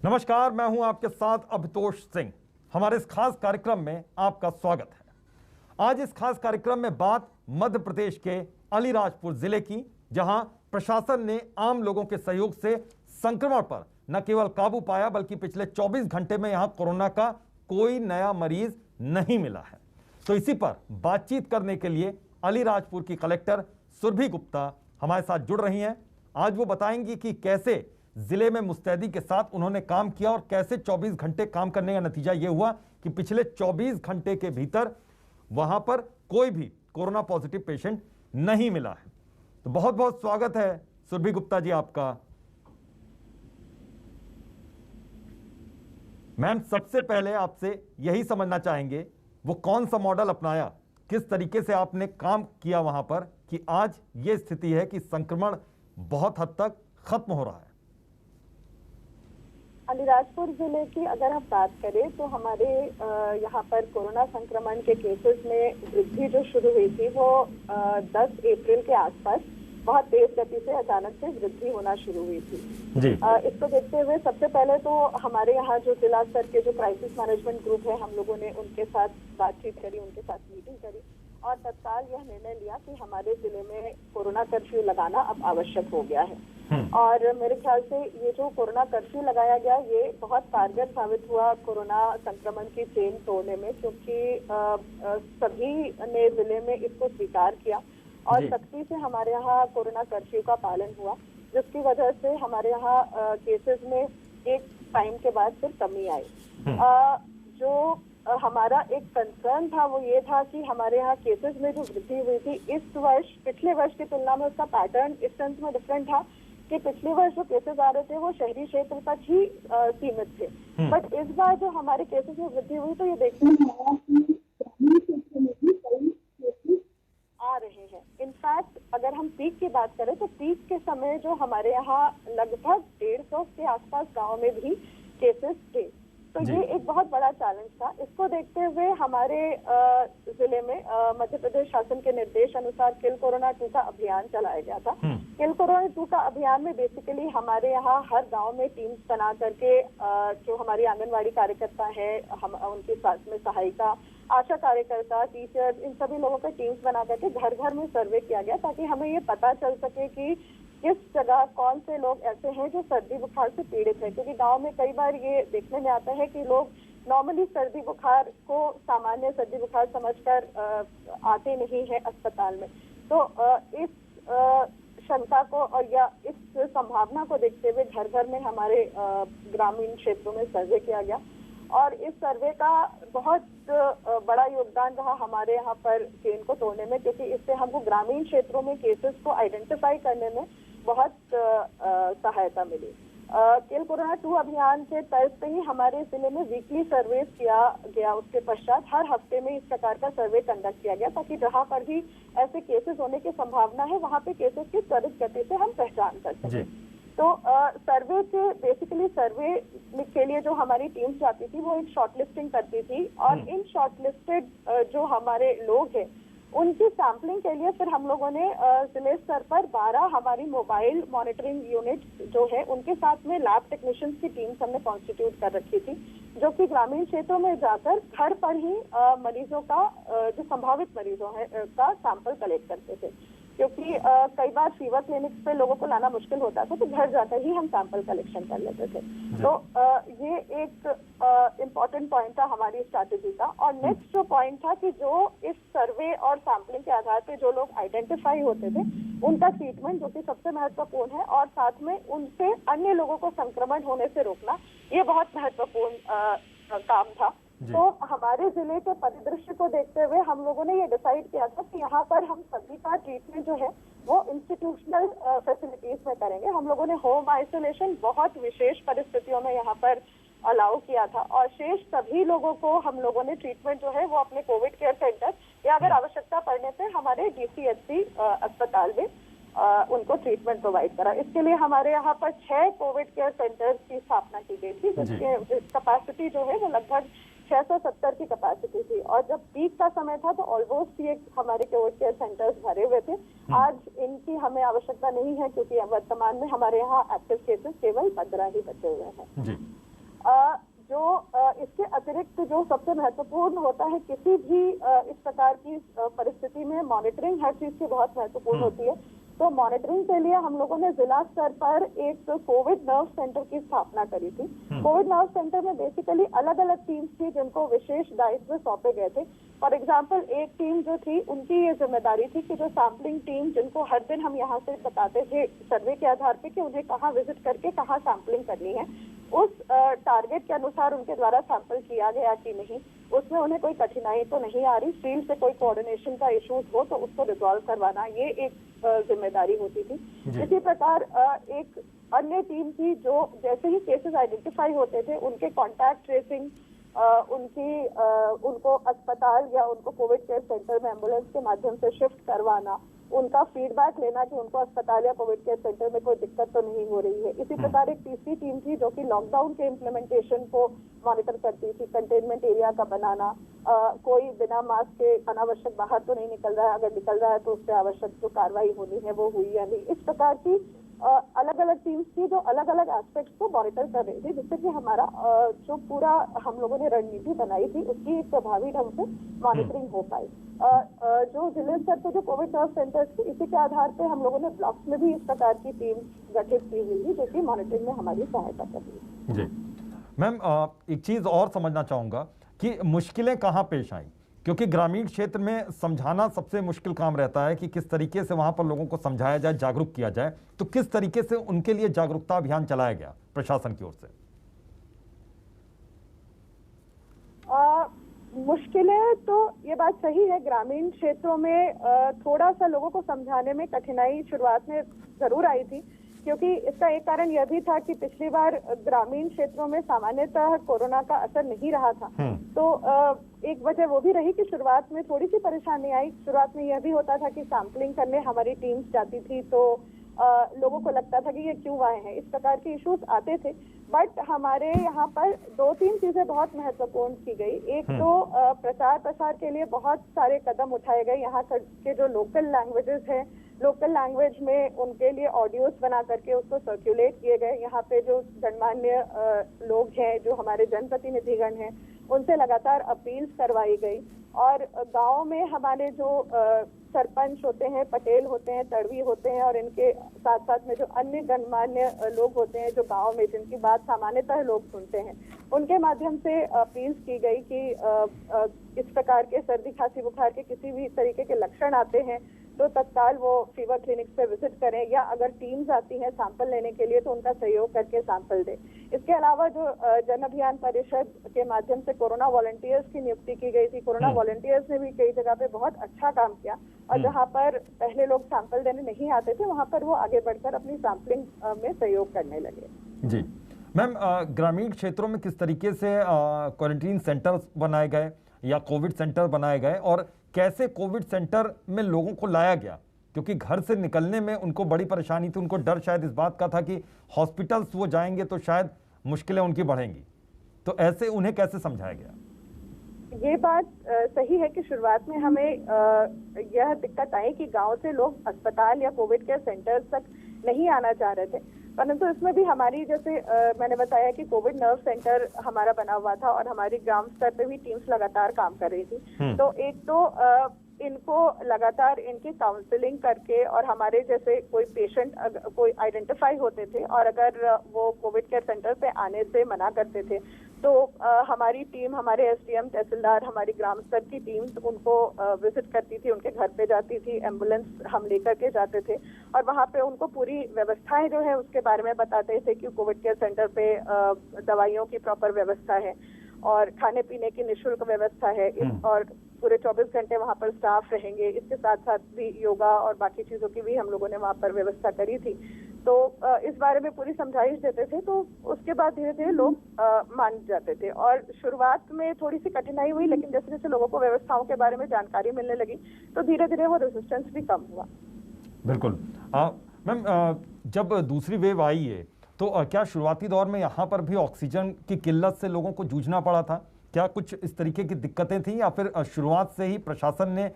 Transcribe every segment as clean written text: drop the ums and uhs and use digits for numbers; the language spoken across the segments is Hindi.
नमस्कार, मैं हूं आपके साथ अभितोष सिंह। हमारे इस खास कार्यक्रम में आपका स्वागत है। आज इस खास कार्यक्रम में बात मध्य प्रदेश के अलीराजपुर जिले की, जहां प्रशासन ने आम लोगों के सहयोग से संक्रमण पर न केवल काबू पाया बल्कि पिछले 24 घंटे में यहां कोरोना का कोई नया मरीज नहीं मिला है। तो इसी पर बातचीत करने के लिए अलीराजपुर की कलेक्टर सुरभि गुप्ता हमारे साथ जुड़ रही हैं। आज वो बताएंगी कि कैसे जिले में मुस्तैदी के साथ उन्होंने काम किया और कैसे 24 घंटे काम करने का नतीजा यह हुआ कि पिछले 24 घंटे के भीतर वहां पर कोई भी कोरोना पॉजिटिव पेशेंट नहीं मिला है। तो बहुत बहुत स्वागत है सुरभि गुप्ता जी आपका। मैम, सबसे पहले आपसे यही समझना चाहेंगे वो कौन सा मॉडल अपनाया, किस तरीके से आपने काम किया वहां पर कि आज ये स्थिति है कि संक्रमण बहुत हद तक खत्म हो रहा है। अलीराजपुर जिले की अगर हम बात करें तो हमारे यहाँ पर कोरोना संक्रमण के केसेस में वृद्धि जो शुरू हुई थी वो 10 अप्रैल के आसपास बहुत तेज गति से अचानक से वृद्धि होना शुरू हुई थी जी। इसको देखते हुए सबसे पहले तो हमारे यहाँ जो जिला स्तर के जो क्राइसिस मैनेजमेंट ग्रुप है, हम लोगों ने उनके साथ बातचीत करी, उनके साथ मीटिंग करी और तत्काल यह निर्णय लिया कि हमारे जिले में कोरोना कर्फ्यू लगाना अब आवश्यक हो गया है। और मेरे ख्याल से ये जो कोरोना कर्फ्यू लगाया गया ये बहुत कारगर साबित हुआ कोरोना संक्रमण की चेन तोड़ने में, क्योंकि सभी ने जिले में इसको स्वीकार किया और सख्ती से हमारे यहाँ कोरोना कर्फ्यू का पालन हुआ, जिसकी वजह से हमारे यहाँ केसेस में एक टाइम के बाद फिर कमी आई। जो हमारा एक कंसर्न था वो ये था कि हमारे यहाँ केसेस में जो वृद्धि हुई थी इस वर्ष पिछले वर्ष की तुलना में उसका पैटर्न इस सेंस में डिफरेंट था कि पिछले वर्ष जो केसेस आ रहे थे वो शहरी क्षेत्र तक ही सीमित थे, बट इस बार जो हमारे केसेस में वृद्धि हुई तो ये देखने में आया कि ग्रामीण क्षेत्र में भी कई केसेस आ रहे हैं। इनफैक्ट अगर हम पीक की बात करें तो पीक के समय जो हमारे यहाँ लगभग 150 के आसपास गाँव में भी केसेस थे, तो ये एक बहुत बड़ा चैलेंज था। इसको देखते हुए हमारे जिले में मध्य प्रदेश शासन के निर्देश अनुसार किल कोरोना 2 का अभियान चलाया गया था। किल कोरोना 2 का अभियान में बेसिकली हमारे यहाँ हर गांव में टीम्स बना करके जो हमारी आंगनवाड़ी कार्यकर्ता है, हम उनके साथ में सहायिका, आशा कार्यकर्ता, टीचर्स, इन सभी लोगों का टीम्स बना करके घर घर में सर्वे किया गया ताकि हमें ये पता चल सके कि किस जगह कौन से लोग ऐसे हैं जो सर्दी बुखार से पीड़ित हैं, क्योंकि गांव में कई बार ये देखने में आता है कि लोग नॉर्मली सर्दी बुखार को सामान्य सर्दी बुखार समझकर आते नहीं है अस्पताल में। तो इस शंका को और या इस संभावना को देखते हुए घर घर में हमारे ग्रामीण क्षेत्रों में सर्वे किया गया और इस सर्वे का बहुत बड़ा योगदान रहा हमारे यहाँ पर चेन को तोड़ने में, क्योंकि इससे हमको ग्रामीण क्षेत्रों में केसेस को आइडेंटिफाई करने में बहुत सहायता मिली। किल कोरोना 2 अभियान के तर्ज पे ही हमारे जिले में वीकली सर्वे किया गया। उसके पश्चात हर हफ्ते में इस प्रकार का सर्वे कंडक्ट किया गया ताकि जहाँ पर भी ऐसे केसेस होने की संभावना है वहाँ पे केसेस की त्वरित गति से हम पहचान कर सकें। तो सर्वे के बेसिकली सर्वे के लिए जो हमारी टीम जाती थी वो एक शॉर्टलिस्टिंग करती थी और इन शॉर्टलिस्टेड जो हमारे लोग हैं उनकी सैंपलिंग के लिए फिर हम लोगों ने जिले स्तर पर 12 हमारी मोबाइल मॉनिटरिंग यूनिट जो है उनके साथ में लैब टेक्नीशियंस की टीम्स हमने कॉन्स्टिट्यूट कर रखी थी, जो कि ग्रामीण क्षेत्रों में जाकर घर पर ही मरीजों का जो संभावित मरीजों है का सैंपल कलेक्ट करते थे, क्योंकि कई बार फीवर क्लिनिक्स पे लोगों को लाना मुश्किल होता था तो घर जाकर ही हम सैंपल कलेक्शन कर लेते थे। तो ये एक इम्पॉर्टेंट पॉइंट था हमारी स्ट्रैटेजी का। और नेक्स्ट जो पॉइंट था कि जो इस सर्वे और सैंपलिंग के आधार पे जो लोग आइडेंटिफाई होते थे उनका ट्रीटमेंट, जो कि सबसे महत्वपूर्ण है, और साथ में उनसे अन्य लोगों को संक्रमण होने से रोकना, ये बहुत महत्वपूर्ण काम था। तो हमारे जिले के परिदृश्य को देखते हुए हम लोगों ने ये डिसाइड किया था कि यहाँ पर हम सभी का ट्रीटमेंट जो है वो इंस्टीट्यूशनल फैसिलिटीज में करेंगे। हम लोगों ने होम आइसोलेशन बहुत विशेष परिस्थितियों में यहाँ पर अलाउ किया था और शेष सभी लोगों को हम लोगों ने ट्रीटमेंट जो है वो अपने कोविड केयर सेंटर या अगर आवश्यकता पड़ने पे हमारे DCHC अस्पताल में उनको ट्रीटमेंट प्रोवाइड करा। इसके लिए हमारे यहाँ पर 6 कोविड केयर सेंटर्स की स्थापना की गई थी, जिसके कैपेसिटी जो है वो लगभग 670 की कैपेसिटी थी और जब पीक का समय था तो ऑलमोस्ट ये हमारे कोविड केयर सेंटर्स भरे हुए थे। आज इनकी हमें आवश्यकता नहीं है क्योंकि वर्तमान में हमारे यहाँ एक्टिव केसेस केवल 15 ही बचे हुए हैं। जी, इसके अतिरिक्त जो सबसे महत्वपूर्ण होता है किसी भी इस प्रकार की परिस्थिति में, मॉनिटरिंग हर चीज की बहुत महत्वपूर्ण होती है। तो मॉनिटरिंग के लिए हम लोगों ने जिला स्तर पर एक कोविड नर्व सेंटर की स्थापना करी थी। कोविड नर्व सेंटर में बेसिकली अलग अलग टीम्स थी जिनको विशेष दायित्व सौंपे गए थे। फॉर एग्जाम्पल एक टीम जो थी उनकी ये जिम्मेदारी थी कि जो सैम्पलिंग टीम, जिनको हर दिन हम यहाँ से बताते थे सर्वे के आधार पे कि उन्हें कहाँ विजिट करके कहाँ सैम्पलिंग करनी है, उस टारगेट के अनुसार उनके द्वारा सैंपल किया गया कि नहीं, उसमें उन्हें कोई कठिनाई तो नहीं आ रही, फील्ड से कोई कोऑर्डिनेशन का इश्यूज हो तो उसको रिजॉल्व करवाना, ये एक जिम्मेदारी होती थी। इसी प्रकार एक अन्य टीम थी जो जैसे ही केसेस आइडेंटिफाई होते थे उनके कॉन्टैक्ट ट्रेसिंग, उनको अस्पताल या उनको कोविड केयर सेंटर में एम्बुलेंस के माध्यम से शिफ्ट करवाना, उनका फीडबैक लेना कि उनको अस्पताल या कोविड केयर सेंटर में कोई दिक्कत तो नहीं हो रही है। इसी प्रकार एक तीसरी टीम थी जो कि लॉकडाउन के इम्प्लीमेंटेशन को मॉनिटर करती थी, कंटेनमेंट एरिया का बनाना, कोई बिना मास्क के अनावश्यक बाहर तो नहीं निकल रहा है, अगर निकल रहा है तो उस पर आवश्यक जो कार्रवाई होनी है वो हुई या नहीं। इस प्रकार की अलग अलग टीम्स थी जो अलग अलग एस्पेक्ट्स को मॉनिटर कर रही थी, जिससे कि हमारा जो पूरा हम लोगों ने रणनीति बनाई थी उसकी एक प्रभावी ढंग से मॉनिटरिंग हो पाई। जो जिले स्तर पे जो कोविड सर्व सेंटर्स थे, इसी के आधार पे हम लोगों ने ब्लॉक्स में भी इस प्रकार की टीम गठित की हुई थी जो कि मॉनिटरिंग में हमारी सहायता कर रही है। जी मैम, एक चीज और समझना चाहूंगा कि मुश्किलें कहाँ पेश आई, क्योंकि ग्रामीण क्षेत्र में समझाना सबसे मुश्किल काम रहता है कि किस तरीके से वहां पर लोगों को समझाया जाए, जागरूक किया जाए। तो किस तरीके से उनके लिए जागरूकता अभियान चलाया गया प्रशासन की ओर से? मुश्किलें तो ये बात सही है, ग्रामीण क्षेत्रों में थोड़ा सा लोगों को समझाने में कठिनाई शुरुआत में जरूर आई थी, क्योंकि इसका एक कारण यह भी था कि पिछली बार ग्रामीण क्षेत्रों में सामान्यतः कोरोना का असर नहीं रहा था। तो एक वजह वो भी रही कि शुरुआत में थोड़ी सी परेशानी आई। शुरुआत में यह भी होता था कि सैंपलिंग करने हमारी टीम्स जाती थी तो लोगों को लगता था कि ये क्यों आए हैं, इस प्रकार के इश्यूज आते थे। बट हमारे यहाँ पर दो तीन चीजें बहुत महत्वपूर्ण की गई। एक तो प्रचार प्रसार के लिए बहुत सारे कदम उठाए गए। यहाँ के जो लोकल लैंग्वेजेस हैं, लोकल लैंग्वेज में उनके लिए ऑडियोज बना करके उसको सर्कुलेट किए गए। यहाँ पे जो गणमान्य लोग हैं, जो हमारे जनप्रतिनिधिगण हैं, उनसे लगातार अपील्स करवाई गई। और गांव में हमारे जो सरपंच होते हैं, पटेल होते हैं, तड़वी होते हैं और इनके साथ साथ में जो अन्य गणमान्य लोग होते हैं जो गांव में जिनकी बात सामान्यतः लोग सुनते हैं, उनके माध्यम से अपील्स की गई कि इस प्रकार के सर्दी खांसी बुखार के किसी भी तरीके के लक्षण आते हैं तो तत्काल वो फीवर क्लिनिक पे विजिट करें, या अगर टीम्स आती हैं सैंपल लेने के लिए तो उनका सहयोग करके सैंपल दें। इसके अलावा जो जन अभियान परिषद के माध्यम से कोरोना वॉलंटियर्स की नियुक्ति की गई थी, कोरोना वॉलंटियर्स ने भी कई जगह पे बहुत अच्छा काम किया और जहाँ पर पहले लोग सैंपल देने नहीं आते थे वहाँ पर वो आगे बढ़कर अपनी सैंपलिंग में सहयोग करने लगे। जी मैम, ग्रामीण क्षेत्रों में किस तरीके से क्वारंटीन सेंटर्स बनाए गए या कोविड सेंटर बनाए गए और कैसे कोविड सेंटर में लोगों को लाया गया, क्योंकि घर से निकलने में उनको बड़ी परेशानी थी, उनको डर शायद इस बात का था कि हॉस्पिटल्स वो जाएंगे तो शायद मुश्किलें उनकी बढ़ेंगी, तो ऐसे उन्हें कैसे समझाया गया? ये बात सही है कि शुरुआत में हमें यह दिक्कत आई कि गांव से लोग अस्पताल या कोविड केयर सेंटर्स तक नहीं आना चाह रहे थे, परंतु इसमें भी हमारी जैसे मैंने बताया कि कोविड नर्व सेंटर हमारा बना हुआ था और हमारी ग्राम स्तर पे भी टीम्स लगातार काम कर रही थी। तो एक तो इनको लगातार इनकी काउंसलिंग करके और हमारे जैसे कोई पेशेंट कोई आइडेंटिफाई होते थे और अगर वो कोविड केयर सेंटर पे आने से मना करते थे तो हमारी टीम, हमारे एसडीएम, तहसीलदार, हमारी ग्राम स्तर की टीम उनको विजिट करती थी, उनके घर पे जाती थी, एम्बुलेंस हम लेकर के जाते थे और वहाँ पे उनको पूरी व्यवस्थाएं जो है उसके बारे में बताते थे कि कोविड केयर सेंटर पे दवाइयों की प्रॉपर व्यवस्था है और खाने पीने की निःशुल्क व्यवस्था है और पूरे 24 घंटे वहाँ पर स्टाफ रहेंगे। इसके साथ साथ भी योगा और बाकी चीजों की भी हम लोगों ने वहाँ पर व्यवस्था करी थी। तो इस बारे में पूरी समझाइश देते थे, तो उसके बाद धीरे धीरे लोग मान जाते थे और शुरुआत में थोड़ी सी कठिनाई हुई, लेकिन जैसे जैसे लोगों को व्यवस्थाओं के बारे में जानकारी मिलने लगी तो धीरे धीरे वो रेजिस्टेंस भी कम हुआ। बिल्कुल मैम, जब दूसरी वेव आई है तो क्या शुरुआती दौर में यहाँ पर भी ऑक्सीजन की किल्लत से लोगों को जूझना पड़ा था? क्या कुछ इस तरीके की दिक्कतें थी या फिर शुरुआत से ही प्रशासन ने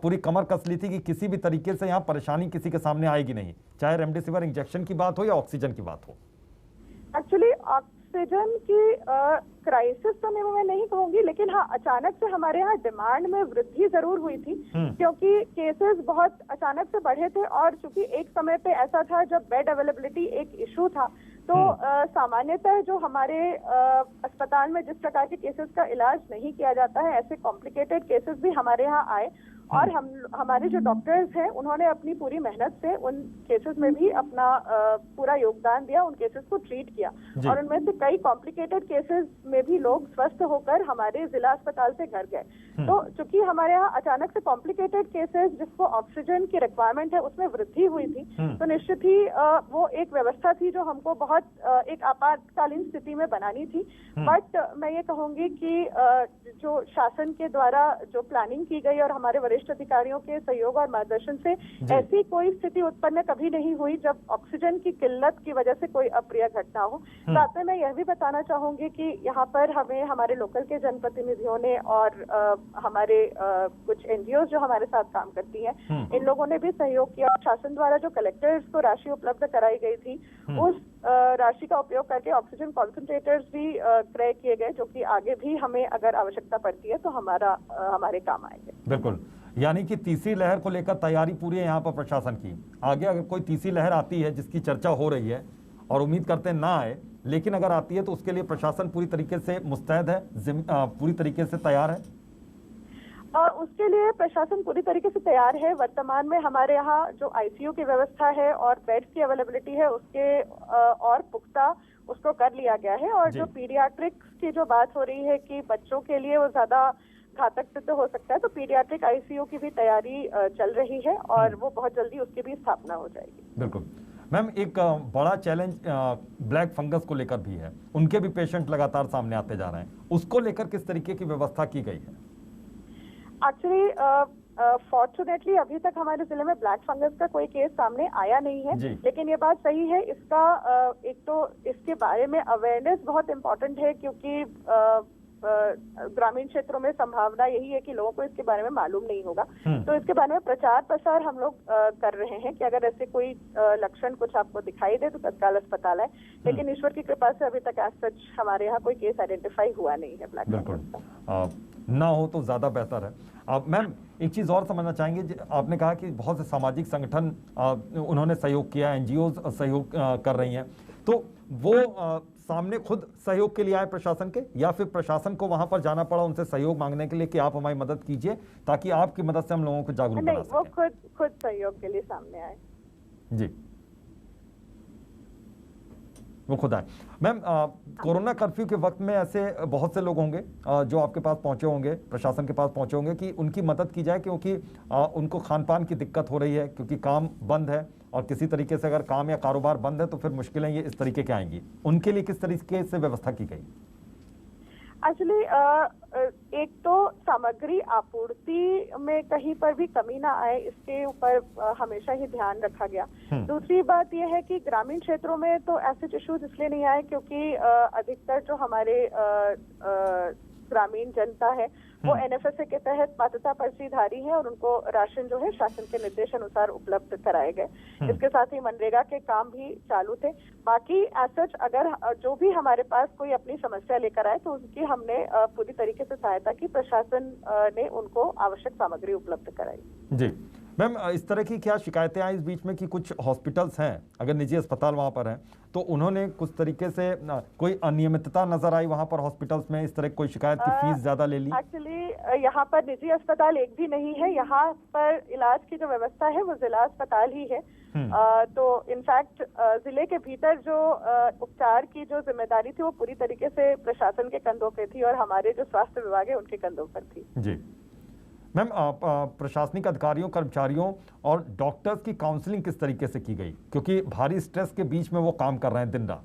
पूरी कमर कस ली थी कि किसी भी तरीके से यहाँ परेशानी किसी के सामने आएगी नहीं, चाहे रेमडेसिविर इंजेक्शन की बात हो या ऑक्सीजन की बात हो? एक्चुअली ऑक्सीजन की क्राइसिस तो मैं नहीं कहूंगी, लेकिन हाँ, अचानक से हमारे यहाँ डिमांड में वृद्धि जरूर हुई थी, क्योंकि केसेस बहुत अचानक से बढ़े थे। और चूंकि एक समय पे ऐसा था जब बेड अवेलेबिलिटी एक इशू था, तो सामान्यतः जो हमारे अस्पताल में जिस प्रकार के केसेस का इलाज नहीं किया जाता है, ऐसे कॉम्प्लिकेटेड केसेस भी हमारे यहाँ आए। और हमारे जो डॉक्टर्स हैं उन्होंने अपनी पूरी मेहनत से उन केसेस में भी अपना पूरा योगदान दिया, उन केसेस को ट्रीट किया। और उनमें से कई कॉम्प्लिकेटेड केसेस में भी लोग स्वस्थ होकर हमारे जिला अस्पताल से घर गए। तो चूंकि हमारे यहाँ अचानक से कॉम्प्लिकेटेड केसेस जिसको ऑक्सीजन की रिक्वायरमेंट है उसमें वृद्धि हुई थी, तो निश्चित ही वो एक व्यवस्था थी जो हमको बहुत एक आपातकालीन स्थिति में बनानी थी। बट मैं ये कहूंगी कि जो शासन के द्वारा जो प्लानिंग की गई और हमारे वरिष्ठ अधिकारियों के सहयोग और मार्गदर्शन से ऐसी कोई स्थिति उत्पन्न कभी नहीं हुई जब ऑक्सीजन की किल्लत की वजह से कोई अप्रिय घटना हो। साथ में मैं यह भी बताना चाहूंगी कि यहाँ पर हमें हमारे लोकल के जनप्रतिनिधियों ने और हमारे कुछ एनजीओ जो हमारे साथ काम करती हैं, इन लोगों ने भी सहयोग किया। शासन द्वारा जो कलेक्टर्स को राशि उपलब्ध कराई गई थी, उस राशि का उपयोग करके ऑक्सीजन कॉन्सेंट्रेटर्स भी क्रय किए गए, जो कि आगे भी हमें अगर आवश्यकता पड़ती है तो हमारे काम आएंगे। बिल्कुल, यानी कि तीसरी लहर को लेकर तैयारी पूरी है यहाँ पर प्रशासन की। आगे अगर कोई तीसरी लहर आती है जिसकी चर्चा हो रही है और उम्मीद करते हैं ना आए, लेकिन अगर आती है तो उसके लिए प्रशासन पूरी तरीके से मुस्तैद है, पूरी तरीके से तैयार है। उसके लिए प्रशासन पूरी तरीके से तैयार है। वर्तमान में हमारे यहाँ जो आईसीयू की व्यवस्था है और बेड्स की अवेलेबिलिटी है उसके और पुख्ता उसको कर लिया गया है। और जो पीडियाट्रिक्स की जो बात हो रही है कि बच्चों के लिए वो ज्यादा घातक सिद्ध हो सकता है, तो पीडियाट्रिक आईसीयू की भी तैयारी चल रही है और वो बहुत जल्दी उसकी भी स्थापना हो जाएगी। बिल्कुल मैम, एक बड़ा चैलेंज ब्लैक फंगस को लेकर भी है, उनके भी पेशेंट लगातार सामने आते जा रहे हैं, उसको लेकर किस तरीके की व्यवस्था की गई है? एक्चुअली फॉर्चुनेटली अभी तक हमारे जिले में ब्लैक फंगस का कोई केस सामने आया नहीं है, लेकिन ये बात सही है। इसका एक तो इसके बारे में अवेयरनेस बहुत इम्पोर्टेंट है, क्योंकि ग्रामीण क्षेत्रों में संभावना यही है कि लोगों को इसके बारे में मालूम नहीं होगा। तो इसके बारे में प्रचार प्रसार हम लोग कर रहे हैं कि अगर ऐसे कोई लक्षण कुछ आपको दिखाई दे तो तत्काल अस्पताल है। लेकिन ईश्वर की कृपा से अभी तक एज सच हमारे यहाँ कोई केस आइडेंटिफाई हुआ नहीं है ब्लैक फंगस का। ना हो तो ज्यादा बेहतर है। मैम, एक चीज और समझना चाहेंगे, आपने कहा कि बहुत से सामाजिक संगठन उन्होंने सहयोग किया, एनजीओ सहयोग कर रही हैं, तो वो सामने खुद सहयोग के लिए आए प्रशासन के, या फिर प्रशासन को वहां पर जाना पड़ा उनसे सहयोग मांगने के लिए कि आप हमारी मदद कीजिए ताकि आपकी मदद से हम लोगों को जागरूक बना सकें? वो खुद सहयोग के लिए सामने आए। जी, वो खुद आए। मैम, कोरोना कर्फ्यू के वक्त में ऐसे बहुत से लोग होंगे जो आपके पास पहुंचे होंगे, प्रशासन के पास पहुंचे होंगे कि उनकी मदद की जाए, क्योंकि उनको खान पान की दिक्कत हो रही है, क्योंकि काम बंद है और किसी तरीके से अगर काम या कारोबार बंद है तो फिर मुश्किलें ये इस तरीके की आएंगी। उनके लिए किस तरीके से व्यवस्था की गई? एक्चुअली एक तो सामग्री आपूर्ति में कहीं पर भी कमी ना आए, इसके ऊपर हमेशा ही ध्यान रखा गया। दूसरी बात यह है कि ग्रामीण क्षेत्रों में तो ऐसे इश्यूज इसलिए नहीं आए क्योंकि अधिकतर जो हमारे ग्रामीण जनता है वो एनएफएसए के तहत पात्रता पर्चीधारी है और उनको राशन जो है शासन के निर्देश अनुसार उपलब्ध कराए गए। इसके साथ ही मनरेगा के काम भी चालू थे। बाकी एज सच अगर जो भी हमारे पास कोई अपनी समस्या लेकर आए तो उनकी हमने पूरी तरीके से सहायता की, प्रशासन ने उनको आवश्यक सामग्री उपलब्ध कराई। जी मैम, इस तरह की क्या शिकायतें आई इस बीच में कि कुछ हॉस्पिटल्स हैं, अगर निजी अस्पताल वहां पर हैं, तो उन्होंने कुछ तरीके से कोई अनियमितता नजर आई वहां पर हॉस्पिटल्स में, इस तरह कोई शिकायत की फीस ज्यादा ले ली? एक्चुअली यहाँ पर निजी अस्पताल एक भी नहीं है, यहाँ पर इलाज की जो व्यवस्था है वो जिला अस्पताल ही है। तो इनफैक्ट जिले के भीतर जो उपचार की जो जिम्मेदारी थी वो पूरी तरीके से प्रशासन के कंधों पे थी और हमारे जो स्वास्थ्य विभाग है उनके कंधों पर थी। जी मैम, प्रशासनिक अधिकारियों, कर्मचारियों और डॉक्टर्स की काउंसलिंग किस तरीके से की गई, क्योंकि भारी स्ट्रेस के बीच में वो काम कर रहे हैं दिन रात?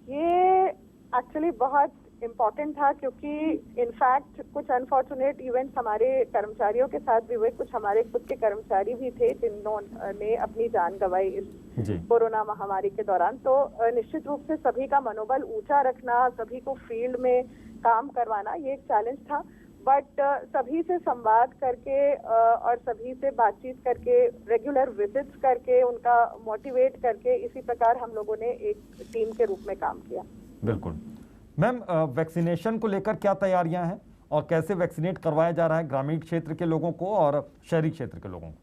ये एक्चुअली बहुत इम्पोर्टेंट था, क्योंकि इनफैक्ट कुछ अनफॉर्चुनेट इवेंट्स हमारे कर्मचारियों के साथ भी हुए। कुछ हमारे खुद के कर्मचारी भी थे जिन्होंने अपनी जान गंवाई इस कोरोना महामारी के दौरान। तो निश्चित रूप से सभी का मनोबल ऊंचा रखना, सभी को फील्ड में काम करवाना, ये एक चैलेंज था। बट सभी से संवाद करके और सभी से बातचीत करके, रेगुलर विजिट्स करके, उनका मोटिवेट करके, इसी प्रकार हम लोगों ने एक टीम के रूप में काम किया। बिल्कुल मैम, वैक्सीनेशन को लेकर क्या तैयारियां हैं और कैसे वैक्सीनेट करवाया जा रहा है ग्रामीण क्षेत्र के लोगों को और शहरी क्षेत्र के लोगों को?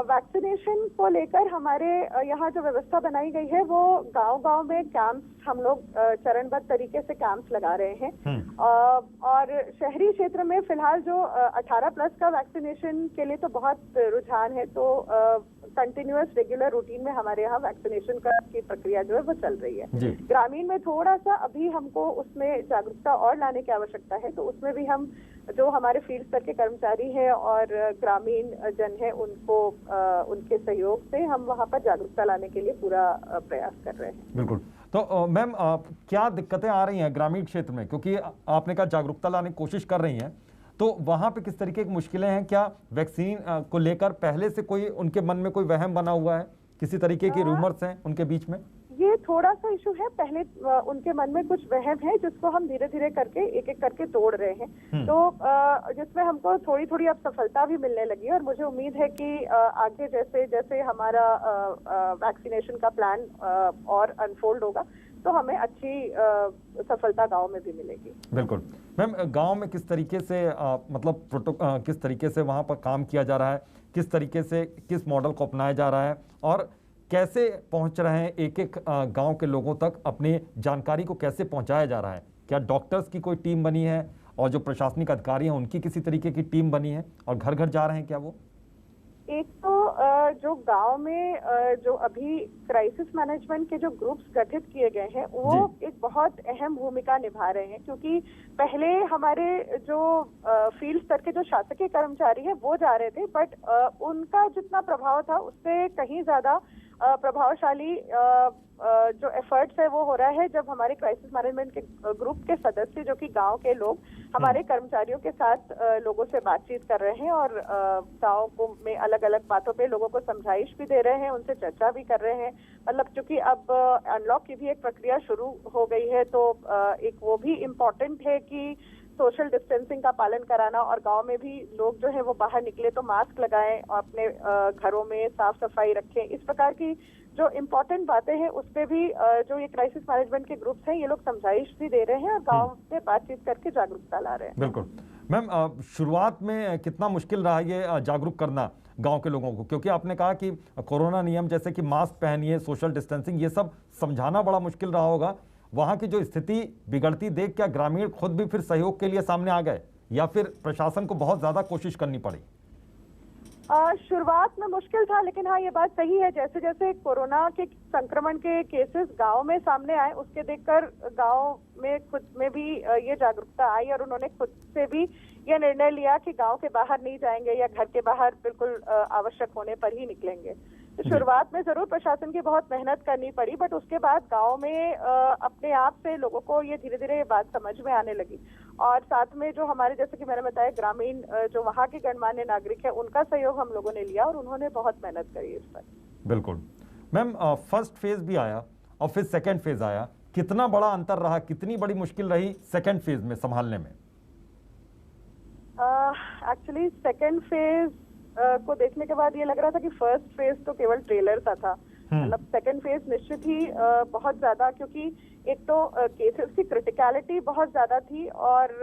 वैक्सीनेशन को लेकर हमारे यहाँ जो व्यवस्था बनाई गई है वो गांव-गांव में कैंप्स हम लोग चरणबद्ध तरीके से कैंप्स लगा रहे हैं। और शहरी क्षेत्र में फिलहाल जो 18 प्लस का वैक्सीनेशन के लिए तो बहुत रुझान है, तो कंटिन्यूअस रेगुलर रूटीन में हमारे यहाँ वैक्सीनेशन की प्रक्रिया जो है वो चल रही है। ग्रामीण में थोड़ा सा अभी हमको उसमें जागरूकता और लाने की आवश्यकता है, तो उसमें भी हम जो हमारे फील्ड स्तर के कर्मचारी हैं और ग्रामीण जन है उनको उनके सहयोग से हम वहाँ पर जागरूकता लाने के लिए पूरा प्रयास कर रहे हैं। बिल्कुल। तो मैम क्या दिक्कतें आ रही हैं ग्रामीण क्षेत्र में, क्योंकि आपने कहा जागरूकता लाने की कोशिश कर रही हैं, तो वहाँ पे किस तरीके की मुश्किलें हैं? क्या वैक्सीन को लेकर पहले से कोई उनके मन में कोई वहम बना हुआ है, किसी तरीके की रूमर्स हैं उनके बीच में? ये थोड़ा सा इशू है, पहले उनके मन में कुछ वहम है जिसको हम धीरे धीरे करके एक एक करके तोड़ रहे हैं, तो जिसमें हमको थोड़ी थोड़ी अब सफलता भी मिलने लगी है। और मुझे उम्मीद है कि आगे जैसे जैसे हमारा वैक्सीनेशन का प्लान और अनफोल्ड होगा तो हमें अच्छी सफलता गांव में भी मिलेगी। बिल्कुल मैम, गांव में किस तरीके से मतलब किस तरीके से वहां पर काम किया जा रहा है, किस तरीके से किस मॉडल को अपनाया जा रहा है और कैसे पहुंच रहे हैं एक एक गांव के लोगों तक, अपनी जानकारी को कैसे पहुंचाया जा रहा है? क्या डॉक्टर्स की कोई टीम बनी है और जो प्रशासनिक अधिकारी हैं उनकी किसी तरीके की टीम बनी है और घर घर जा रहे हैं क्या वो? एक तो जो गांव में जो अभी क्राइसिस मैनेजमेंट के जो ग्रुप्स गठित किए गए हैं वो एक बहुत अहम भूमिका निभा रहे हैं, क्योंकि पहले हमारे जो फील्ड स्तर के जो शासकीय कर्मचारी हैं वो जा रहे थे, बट उनका जितना प्रभाव था उससे कहीं ज्यादा प्रभावशाली जो एफर्ट्स है वो हो रहा है जब हमारे क्राइसिस मैनेजमेंट के ग्रुप के सदस्य जो कि गांव के लोग हमारे कर्मचारियों के साथ लोगों से बातचीत कर रहे हैं और गांव को में अलग अलग बातों पे लोगों को समझाइश भी दे रहे हैं, उनसे चर्चा भी कर रहे हैं। मतलब क्योंकि अब अनलॉक की भी एक प्रक्रिया शुरू हो गई है, तो एक वो भी इम्पोर्टेंट है कि सोशल डिस्टेंसिंग का पालन कराना, और गांव में भी लोग जो है वो बाहर निकले तो मास्क लगाएं और अपने घरों में साफ सफाई रखें। इस प्रकार की जो इम्पोर्टेंट बातें हैं उस पे भी जो ये क्राइसिस मैनेजमेंट के ग्रुप्स हैं ये लोग समझाइश भी दे रहे हैं और गांव में बातचीत करके जागरूकता ला रहे हैं। बिल्कुल मैम, शुरुआत में कितना मुश्किल रहा ये जागरूक करना गांव के लोगों को, क्योंकि आपने कहा कि कोरोना नियम जैसे कि मास्क पहनिए, सोशल डिस्टेंसिंग, ये सब समझाना बड़ा मुश्किल रहा होगा। वहां की जो स्थिति बिगड़ती देख क्या ग्रामीण खुद भी फिर सहयोग के लिए सामने आ गए या फिर प्रशासन को बहुत ज्यादा कोशिश करनी पड़ी? शुरुआत में मुश्किल था, लेकिन हाँ ये बात सही है, जैसे जैसे कोरोना के संक्रमण के केसेस गांव में सामने आए उसके देखकर गांव में खुद में भी ये जागरूकता आई और उन्होंने खुद से भी ये निर्णय लिया कि गांव के बाहर नहीं जाएंगे या घर के बाहर बिल्कुल आवश्यक होने पर ही निकलेंगे। तो शुरुआत में जरूर प्रशासन की बहुत मेहनत करनी पड़ी, बट उसके बाद गांव में अपने आप से लोगों को ये धीरे धीरे ये बात समझ में आने लगी। और साथ में जो हमारे जैसे कि मैंने बताया ग्रामीण जो वहाँ के गणमान्य नागरिक है उनका सहयोग हम लोगों ने लिया और उन्होंने बहुत मेहनत करी इस पर। बिल्कुल मैम, फर्स्ट फेज भी आया और फिर सेकेंड फेज आया, कितना बड़ा अंतर रहा, कितनी बड़ी मुश्किल रही सेकेंड फेज में संभालने में? एक्चुअली सेकेंड फेज को देखने के बाद ये लग रहा था कि फर्स्ट फेज तो केवल ट्रेलर सा था। मतलब सेकेंड फेज निश्चित ही बहुत ज्यादा, क्योंकि एक तो केसेस की क्रिटिकलिटी बहुत ज्यादा थी और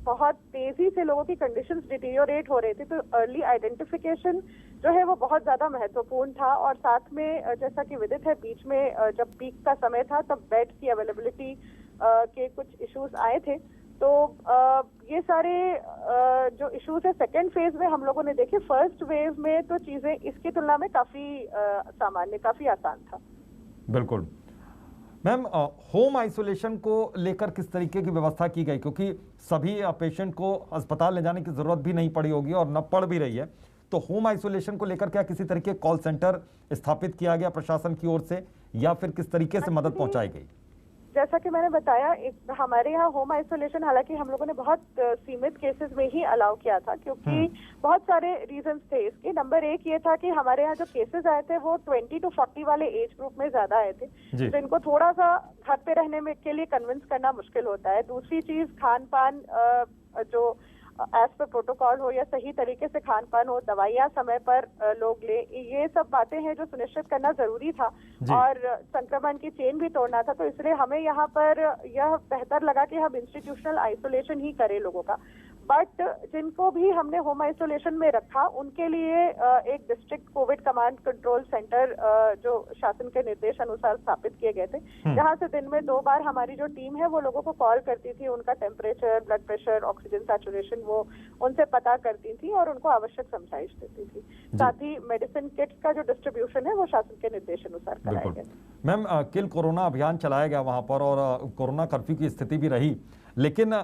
बहुत तेजी से लोगों की कंडीशंस डिटीरियोरेट हो रही थी, तो अर्ली आइडेंटिफिकेशन जो है वो बहुत ज्यादा महत्वपूर्ण था। और साथ में जैसा कि विदित है बीच में जब पीक का समय था तब बेड की अवेलेबिलिटी के कुछ इश्यूज आए थे, तो ये सारे जो इश्यूज है सेकेंड फेज में हम लोगों ने देखे। फर्स्ट वेव में तो चीजें इसकी तुलना में काफी सामान्य, काफी आसान था। बिल्कुल मैम, होम आइसोलेशन को लेकर किस तरीके की व्यवस्था की गई, क्योंकि सभी पेशेंट को अस्पताल ले जाने की जरूरत भी नहीं पड़ी होगी और न पड़ भी रही है, तो होम आइसोलेशन को लेकर क्या किसी तरीके कॉल सेंटर स्थापित किया गया प्रशासन की ओर से या फिर किस तरीके से मदद पहुंचाई गई? जैसा कि मैंने बताया, हमारे यहाँ होम आइसोलेशन हालांकि हम लोगों ने बहुत सीमित केसेस में ही अलाउ किया था, क्योंकि बहुत सारे रीजंस थे इसके। नंबर एक ये था कि हमारे यहाँ जो केसेस आए थे वो 20 to 40 वाले एज ग्रुप में ज्यादा आए थे, जिनको थोड़ा सा घर पे रहने में के लिए कन्विंस करना मुश्किल होता है। दूसरी चीज, खान पान जो एज पर प्रोटोकॉल हो या सही तरीके से खान पान हो, दवाइयाँ समय पर लोग ले, ये सब बातें हैं जो सुनिश्चित करना जरूरी था और संक्रमण की चेन भी तोड़ना था। तो इसलिए हमें यहाँ पर यह बेहतर लगा कि हम इंस्टीट्यूशनल आइसोलेशन ही करें लोगों का। बट जिनको भी हमने होम आइसोलेशन में रखा उनके लिए एक district Covid command control centre जो शासन के निर्देश अनुसार स्थापित किए गए थे, जहां से दिन में 2 बार हमारी जो टीम है वो लोगों को कॉल करती थी, उनका temperature, blood pressure, oxygen saturation वो उनसे पता करती थी और उनको आवश्यक समझाइश देती थी। साथ ही मेडिसिन किट्स का जो डिस्ट्रीब्यूशन है वो शासन के निर्देश अनुसार कराया गया। मैम, किल कोरोना अभियान चलाया गया वहां पर और कोरोना कर्फ्यू की स्थिति भी रही, लेकिन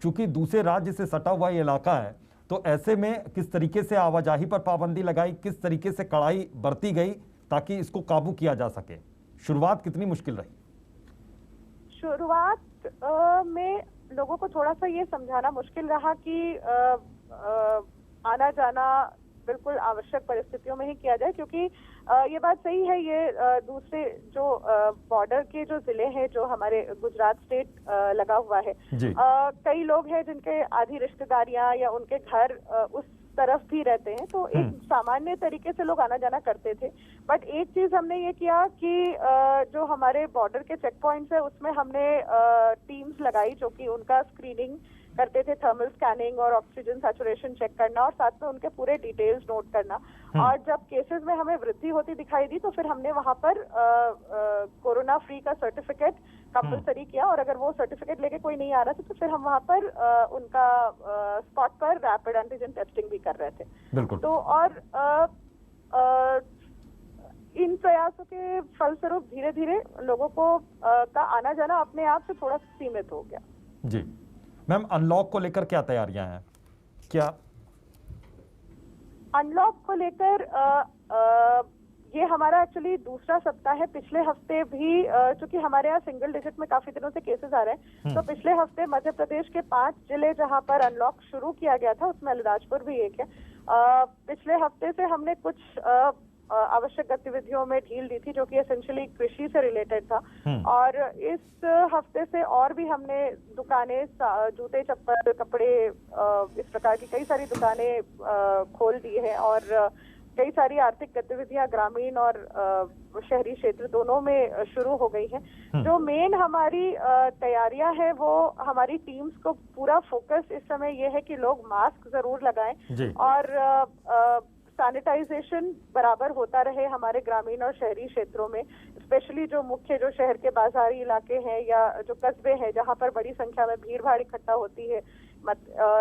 चूंकि दूसरे राज्य से सटा हुआ इलाका है तो ऐसे में किस तरीके से आवाजाही पर पाबंदी लगाई, किस तरीके से कड़ाई बरती गई ताकि इसको काबू किया जा सके? शुरुआत कितनी मुश्किल रही? शुरुआत में लोगों को थोड़ा सा ये समझाना मुश्किल रहा कि आना जाना बिल्कुल आवश्यक परिस्थितियों में ही किया जाए, क्योंकि ये बात सही है, ये दूसरे जो बॉर्डर के जो जिले हैं जो हमारे गुजरात स्टेट लगा हुआ है, कई लोग हैं जिनके आधी रिश्तेदारियां या उनके घर उस तरफ भी रहते हैं, तो एक सामान्य तरीके से लोग आना जाना करते थे। बट एक चीज हमने ये किया कि जो हमारे बॉर्डर के चेक पॉइंट्स है उसमें हमने टीम्स लगाई जो कि उनका स्क्रीनिंग करते थे, थर्मल स्कैनिंग और ऑक्सीजन सैचुरेशन चेक करना और साथ में उनके पूरे डिटेल्स नोट करना। और जब केसेस में हमें वृद्धि होती दिखाई दी तो फिर हमने वहां पर कोरोना फ्री का सर्टिफिकेट कंपलसरी किया और अगर वो सर्टिफिकेट लेके कोई नहीं आ रहा था तो फिर हम वहां पर उनका स्पॉट पर रैपिड एंटीजन टेस्टिंग भी कर रहे थे। बिल्कुल। तो और इन प्रयासों के फलस्वरूप धीरे धीरे लोगों को का आना जाना अपने आप से थोड़ा सीमित हो गया। जी मैम, अनलॉक को लेकर क्या तैयारियां हैं? क्या अनलॉक को लेकर ये हमारा एक्चुअली दूसरा सप्ताह है। पिछले हफ्ते भी चूंकि हमारे यहाँ सिंगल डिजिट में काफी दिनों से केसेस आ रहे हैं, तो पिछले हफ्ते मध्य प्रदेश के 5 जिले जहाँ पर अनलॉक शुरू किया गया था उसमें अलीराजपुर भी एक है। पिछले हफ्ते से हमने कुछ आवश्यक गतिविधियों में ढील दी थी जो कि एसेंशियली कृषि से रिलेटेड था, और इस हफ्ते से और भी हमने दुकानें, जूते, चप्पल, कपड़े, इस प्रकार की कई सारी दुकानें खोल दी है और कई सारी आर्थिक गतिविधियां ग्रामीण और शहरी क्षेत्र दोनों में शुरू हो गई हैं। जो मेन हमारी तैयारियां हैं वो हमारी टीम्स को पूरा फोकस इस समय ये है कि लोग मास्क जरूर लगाएं और सैनिटाइजेशन बराबर होता रहे हमारे ग्रामीण और शहरी क्षेत्रों में, स्पेशली जो मुख्य जो शहर के बाजारी इलाके हैं या जो कस्बे हैं जहां पर बड़ी संख्या में भीड़ भाड़ इकट्ठा होती है,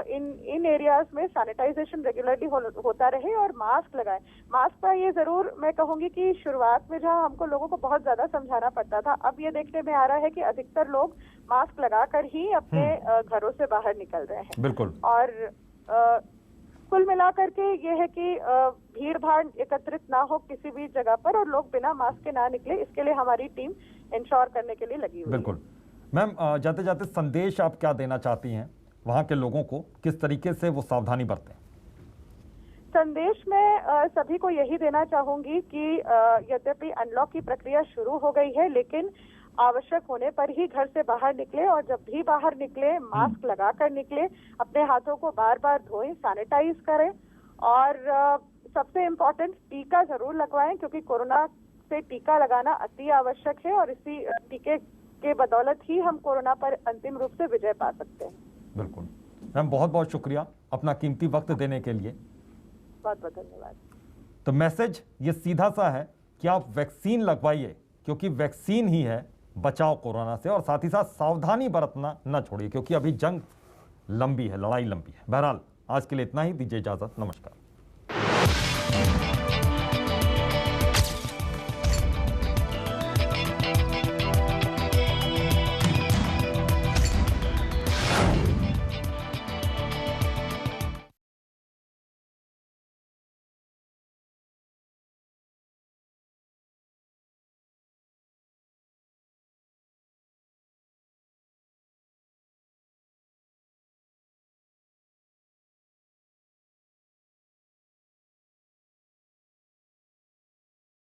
इन एरियाज में सैनिटाइजेशन रेगुलरली होता रहे और मास्क लगाएं। मास्क का ये जरूर मैं कहूंगी कि शुरुआत में जहां हमको लोगों को बहुत ज्यादा समझाना पड़ता था, अब ये देखने में आ रहा है कि अधिकतर लोग मास्क लगाकर ही अपने घरों से बाहर निकल रहे हैं। बिल्कुल। और कुल मिलाकर के ये है कि भीड़ भाड़ एकत्रित ना हो किसी भी जगह पर और लोग बिना मास्क के ना निकले, इसके लिए हमारी टीम इंश्योर करने के लिए लगी हुई है। बिल्कुल। मैम, जाते जाते संदेश आप क्या देना चाहती हैं वहां के लोगों को, किस तरीके से वो सावधानी बरतें? संदेश में सभी को यही देना चाहूंगी कि यद्यपि अनलॉक की प्रक्रिया शुरू हो गई है लेकिन आवश्यक होने पर ही घर से बाहर निकले और जब भी बाहर निकले मास्क लगाकर निकले, अपने हाथों को बार बार धोएं, सैनिटाइज करें और सबसे इम्पोर्टेंट टीका जरूर लगवाएं, क्योंकि कोरोना से टीका लगाना अति आवश्यक है और इसी टीके के बदौलत ही हम कोरोना पर अंतिम रूप से विजय पा सकते हैं। बिल्कुल मैम, बहुत बहुत शुक्रिया अपना कीमती वक्त देने के लिए। बहुत बहुत धन्यवाद। तो मैसेज ये सीधा सा है कि आप वैक्सीन लगवाइए, क्योंकि वैक्सीन ही है बचाव कोरोना से, और साथ ही साथ सावधानी बरतना न छोड़िए, क्योंकि अभी जंग लंबी है, लड़ाई लंबी है। बहरहाल आज के लिए इतना ही, दीजिए इजाजत, नमस्कार।